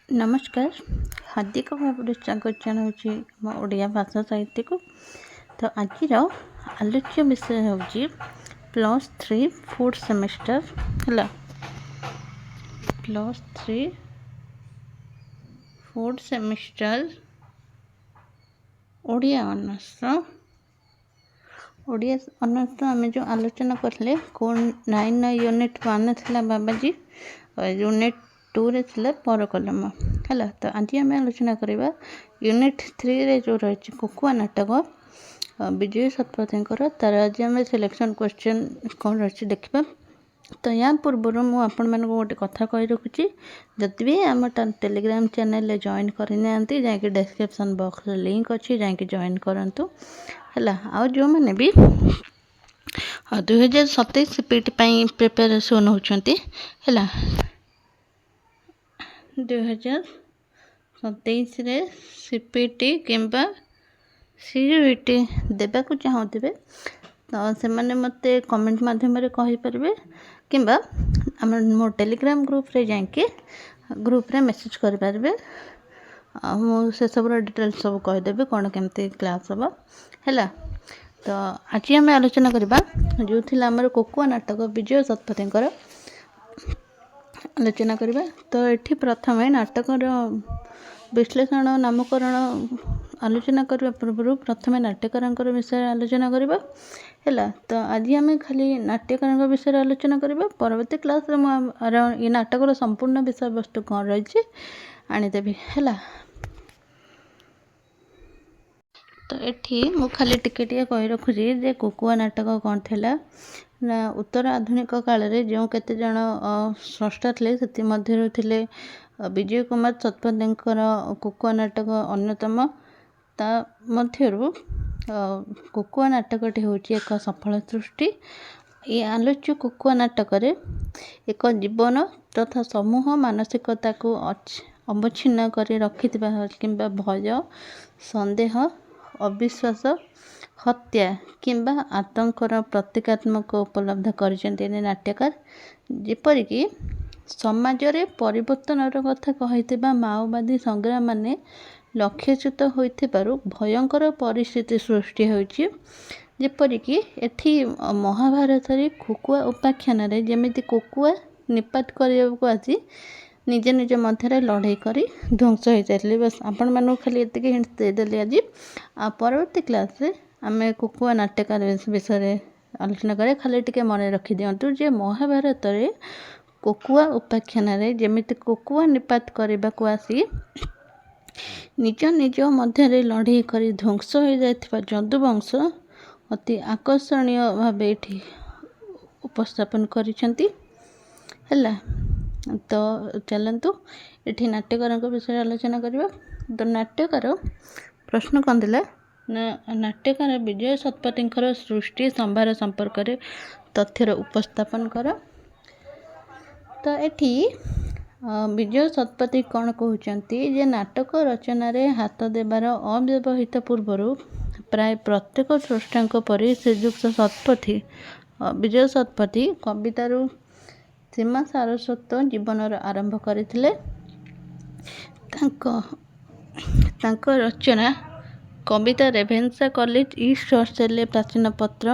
नमस्कार। हार्दिक भाव स्वागत जनाऊँगी आम ओडिया भाषा साहित्य को। तो आज आलोच्य विषय हूँ +3 4th सेमेस्टर है। +3 4th सेमेस्टर ओडिया ऑनर्स आम जो आलोचना करले कौन 9 यूनिट 1 थी बाबाजी और यूनिट 2 रे थिला पर कलम है। तो आज आम आलोचना करवा यूनिट 3 रे जो रही कुकुआ नाटक विजय शतपथी तार आज आम सिलेक्शन क्वेश्चन कौन रही देखा। तो या पूर्व मुझे गोटे कथा कही रखुची, जदि भी आम टेलीग्राम चैनल जॉइन करना जाकि डिस्क्रिप्शन बॉक्स लिंक अच्छी जाकि जॉइन करूँ है। आ जो मैंने भी 2027 सीपीटी प्रिपेरेसन होती है 2027 रे सीपीटी किंबा सीयूईटी देवाक चाहूबे तो से मत कमेंट मध्यम कहींपारे किंबा मो टेलीग्राम ग्रुप रे जाके ग्रुप रे मेसेज करें। से सब डिटेल्स सब कहीदेवी कौन केमती क्लास हम है। तो आज आम आलोचना करवा जो थी आमर कुकुआ नाटक विजय शतपथी आलोचना करवा। तो ये प्रथम नाटकर विश्लेषण नामकरण आलोचना करने पूर्व प्रथम नाट्यकार विषय आलोचना करवा है। तो आज आम खाली नाट्यकार विषय आलोचना करवा। परवर्ती क्लास ये नाटकर संपूर्ण विषय वस्तु कौन रही आनीदेवी है। तो ये मु खाली टिके कही रखुची जे कुकुआ नाटक कौन थिला ना उत्तर आधुनिक काल रे जो केते जण स्रष्टा थे से विजय कुमार शतपथी कुकुआ नाटक अन्यतम। ता मध्यरु कुकुआ नाटकटी हूँ एक सफल सृष्टि। ये आलोच्य कुकुआ नाटक एक जीवन तथा समूह मानसिकता को अवच्छिन्न कर रखि किंबा भय संदेह अविश्वास हत्या किंबा आतंकर प्रतीकात्मक उपलब्ध कर नाट्यकार। जेपरिक समाज रे परिवर्तन कथा कही माओवादी संग्राम माने लक्ष्यच्युत होइथिबारु भयंकर परिस्थिति सृष्टि होइछि। जेपरिक एठी महाभारत रे कुकुआ उपाख्यान रे जेमिति कुकुआ निपात करने आसी निज निज मध्य लड़ाई कर ध्वंस हो जाते। बस आपण मानू खाली एतिक हिंट देदेली आज। आ परवर्ती क्लास रे आमे कुकुआ नाट्यकार विषय आलोचना करें। खाली टिके मन रखी दिंतु जे महाभारत रे कुकुआ उपाख्यान रे जेमिति कुकुआ निपात करने को आसी निज निज मध्य लड़ाई कर ध्वंस हो जाता जदुवंश अति आकर्षणीय भाव ये उपस्थापन करिसेंती है। तो चलतु ये नाट्यकार विषय आलोचना करवा। तो नाट्यकार प्रश्न कौन थिला नाट्यकार विजय शतपथी सृष्टि संभार संपर्क में तथ्यर उपस्थापन कर। तो ये विजय शतपथी कौन कहते जे नाटक रचन हाथ देवार अव्यवहित पूर्वर प्राय प्रत्येक स्रष्टा परी श्रीजुक्त शतपथी विजय शतपथी कवितारू सीमा सारस्वत जीवन आरंभ करथिले। रचना कविता रेभेन्सा कॉलेज ईस्ट हॉस्टेल प्राचीन पत्र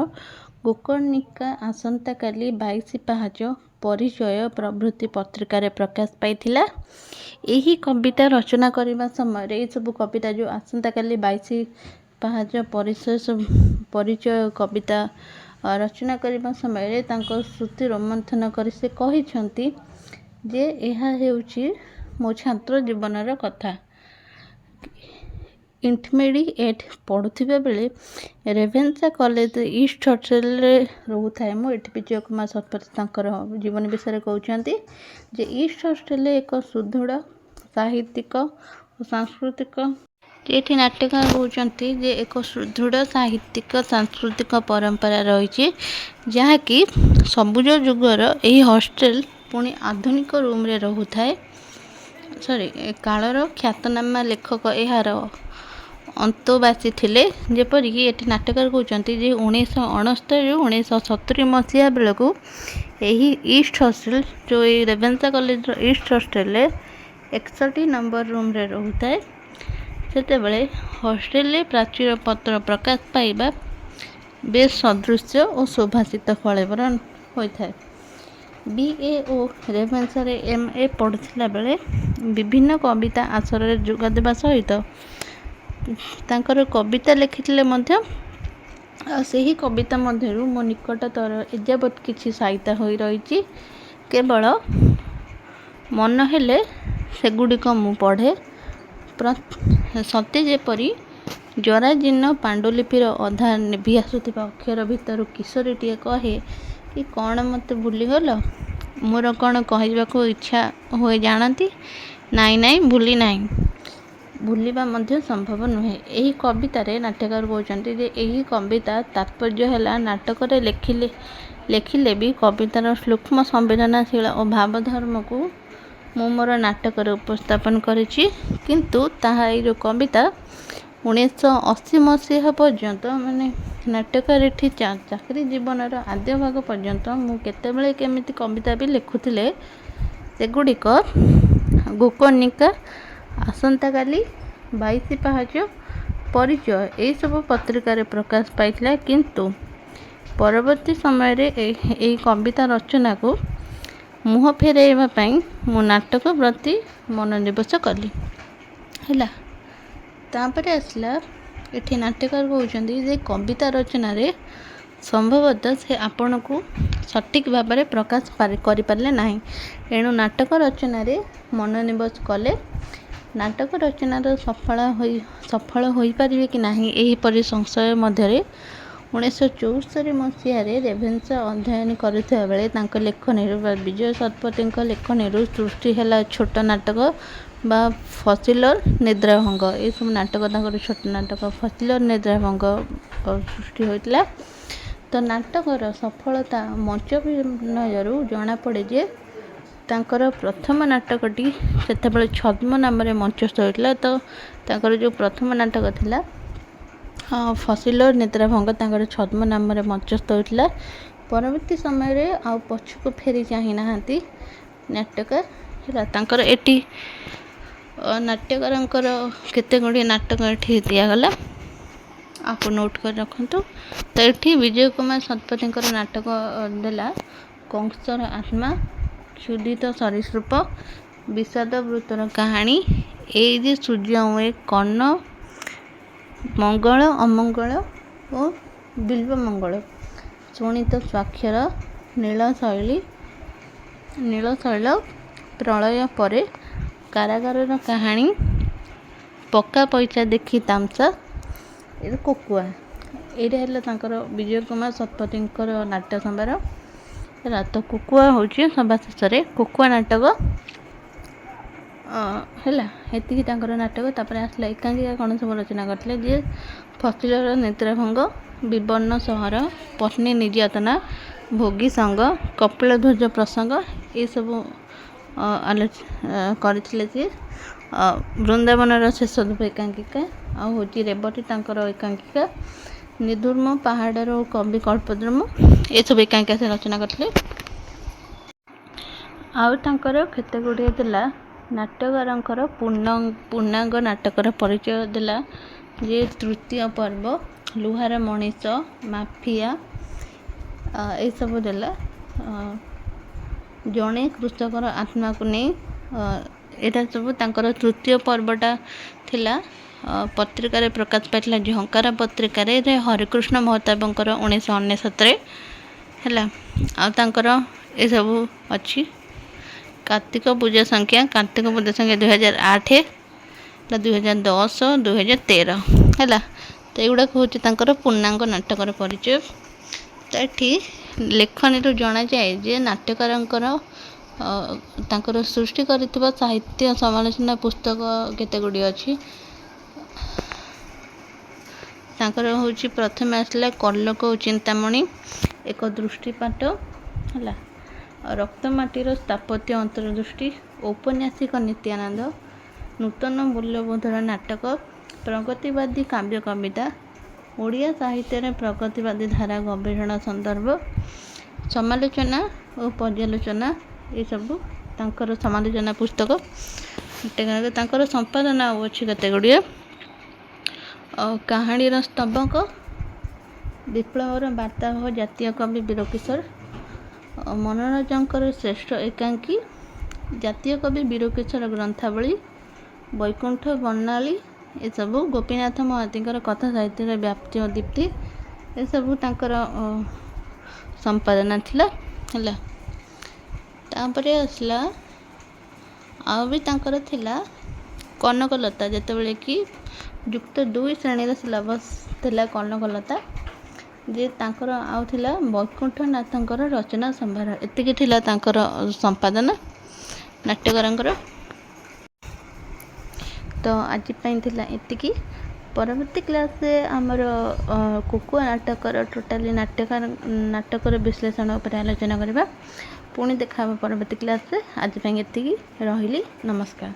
गोकर्णिका आसंता काली 22 पाहाच परिचय प्रभृति पत्रिकार प्रकाश पाइथिला। यही कविता रचना करने समय ये सब कविता जो आसंता काली 22 पाहाच परिचय कविता रचना करने समय श्रुति रोमंथन कर से कहिछंती जे यह हेउची मो छात्र जीवनर कथा। इंटरमीडिएट पढ़ुवा बेले रेभेन्सा कॉलेज ईस्ट हॉस्टेल रोथाए मु विजय कुमार शतपथी जीवन विषय कहते जे ईस्ट हॉस्टेल एक सुदृढ़ साहित्यिक और सांस्कृतिक ये नाट्यकार कहते जे एक सुदृढ़ साहित्यिक सांस्कृतिक परंपरा रही जहाँकि सबुज जुगर यही हॉस्टेल पुणी आधुनिक रूम रे रोथाए। सॉरी कालर ख्यातनामा लेखक यार अंतवासी थिले। जेपरिक ये नाट्यकार कहते जे 1969 1970 मसीहा बेलू यही ईस्ट हॉस्टेल जो रेभेन्सा college east hostel 61 number room रे रोहुଥାଏ सेतेबेले हॉस्टेल प्राचीर पत्र प्रकाश पाइबा बेस सदृश्य और शोभाषित कलेवर होता है। BA ओ रेभेन्सा रे MA पढ़ुला बेले विभिन्न कविता आसर रे जोग देवा सहित तांकर कविता लिखिथिले मध्य सही कविता मध्यरु मो निकटतर एजाबत किछि साहित्य होई रहिछि। केवल मन हेले सेगुड़िक मु पढ़े सत्य जेपरी जराजीर्ण पांडुलिपिर अधा निभि आसुथिबा अक्षर भितर किशोरीटिए कहे कि कौन मत भूलीगल मोर कौन कहवाको इच्छा हुए जानती नाई नाई भूली नाई भूलिबा मध्य संभव नुहे। यही कवितारे नाट्यकार कहते जे यही कविता तात्पर्य है नाटक लेखिले भी कवितार सूक्ष्म संवेदनशील और भावधर्म को मु मोर नाटक उपस्थापन करिछि। किंतु ताहा जो कविता 1980 मसीहा पर्यंत माने नाट्यकार एठी चाकरी जीवनर आद्य भाग पर्यंत मु केतेबेले केमिति कविता भी लिखुथिले सेगुड़िक गोकर्णिका आसंता काली 22 पाहाच परिचय यही सब पत्रिकार प्रकाश पाइथिला। किंतु परवर्ती समय रे एही कविता रचना को मुह फेराइबा पई मु नाटक प्रति मनोनिवेश कली हैला। तापरे आसला एठी नाट्यकार कहउछंदी जे कविता रचना रे संभवतः से आपण को सठिक भाव में प्रकाश करि पारले नाही एणु नाटक रचना रे मनोनिवेश कले नाटक रचनार सफल होई पारिबे कि नाही एही परि संशय मध्यरे 1964 मसीह रेभेन्सा अध्ययन करुवा बेले तांक लेखनी विजय शतपथी लेखनी सृष्टि है छोट नाटक बा फसिलर निद्राभंग ये सब नाटक छोट नाटक फसिलर निद्राभंग सृष्टि होता। तो नाटकर सफलता मंच विनयरू जना पड़े जे तांकर प्रथम नाटकटी सेतेबेले छद्म नाम मंचस्थ होता। तो तांकर जो प्रथम नाटक थिला फसिलर निद्राभंग तांकर छद्म नाम मंचस्थ होता। परवर्ती समय रे आ पछको फेरी चाही नाहांती नाटककार है तांकर एटी नाट्यकारंकर केते गुडी नाटक एठी दियागला आप नोट कर रखंतु। तो एठी विजय कुमार शतपथी नाटक देला कंसर आत्मा क्षुदित सरीसृप विषाद वृत्तर कहानी ए सूर्य हुए कर्ण मंगल अमंगल और बिल्व मंगल सुनित स्वाक्षर नीलशैल प्रलय परे कारागार कहानी पक्का पैसा देखी तामसा ये कोकुआ यहाँ विजय कुमार शतपथी नाट्य संभार है। तो कोकुआ हूँ सभा शेष कोकुआ नाटक है हेतिकी नाटक तापर आसला एकांकिका कौन सब रचना करते जे फसिलर निद्राभंग विवर्ण सहर पत्नी निर्यातना भोगी संग कपिल ध्वज प्रसंग ये सब करथिले जे वृंदावन शेष धूप एकांकिका हूँ रेवती एकांकिका निधूर्म पहाड़ कवि कल्पद्रुम ये सब एकांकिका से रचना करथिले। आउ तांकर केते गुड़िए देला नाट्यकार पूर्णांग नाटकर परिचय देला जे तृतीय पर्व लुहार मनीष माफिया ये सब देला जड़े कृषकर आत्मा को नहीं यहाँ सब तांकर तृतीय पर्वटा थिला पत्रिकार प्रकाश पाइला झंकार पत्रिकार हरिकृष्ण महताबंकर 1999 है। ये सब अच्छी कार्तिक पूजा संख्या 2008 2010 2013 है। तो युवा हूँ पूर्णांग नाटकर परिचय। तो ये लेखनी जना जाए जे नाट्यकार सृष्टि कर साहित्य समालोचना पुस्तक केते गुड़ी अच्छी हूँ प्रथम आसला कल्लोक और चिंतामणि एक दृष्टिपात है रक्तमाटीर स्थापत्य अंतर्दृष्टि औपन्यासिक नित्यानंद नूतन मूल्यबोधर नाटक प्रगतिवादी काव्य कविता ओडिया साहित्य प्रगतिवादी धारा गवेषणा संदर्भ समालोचना और पर्यालोचना ये सब तांकर समालोचना पुस्तक। ନାଟ୍ୟକାର ତାଙ୍କର ସମ୍ପାଦନା ଆଉ ଅଛି କେତେ ଗୁଡ଼ିଏ। କାହାଣୀର ସ୍ତବକ, ବିପ୍ଳବର ବାର୍ତ୍ତାବହ ଜାତୀୟ କବି ବୀରକିଶୋର, ମନୋରଞ୍ଜନଙ୍କର ଶ୍ରେଷ୍ଠ ଏକାଙ୍କୀ, ଜାତୀୟ କବି ବୀରକିଶୋର ଗ୍ରନ୍ଥାବଳୀ, ବୈକୁଣ୍ଠ ବର୍ଣ୍ଣାଳୀ, ଏସବୁ ଗୋପୀନାଥ ମହାନ୍ତିଙ୍କର କଥା ସାହିତ୍ୟର ବ୍ୟାପ୍ତି ଓ ଦୀପ୍ତି, ଏସବୁ ତାଙ୍କର ସମ୍ପାଦନା ଥିଲା ହେଲା। ତାପରେ ଆସିଲା ଆଉ ବି ତାଙ୍କର ଥିଲା କନକଲତା, ଯେତେବେଳେ କି ଯୁକ୍ତ 2 ଶ୍ରେଣୀର ସିଲାବସ୍ ଥିଲା କନକଲତା, ଯେ ତାଙ୍କର ଆଉ ଥିଲା ବୈକୁଣ୍ଠନାଥଙ୍କର ରଚନା ସମ୍ଭାର। ଏତିକି ଥିଲା ତାଙ୍କର ସମ୍ପାଦନା ନାଟ୍ୟକାରଙ୍କର। ତ ଆଜି ପାଇଁ ଥିଲା ଏତିକି। ପରବର୍ତ୍ତୀ କ୍ଲାସ୍ରେ ଆମର କୁକୁଆ ନାଟକର ଟୋଟାଲି ନାଟକର ବିଶ୍ଳେଷଣ ଉପରେ ଆଲୋଚନା କରିବା। ପୁଣି ଦେଖା ହେବ ପରବର୍ତ୍ତୀ କ୍ଲାସ୍ରେ। ଆଜି ପାଇଁ ଏତିକି, ରହିଲି, ନମସ୍କାର।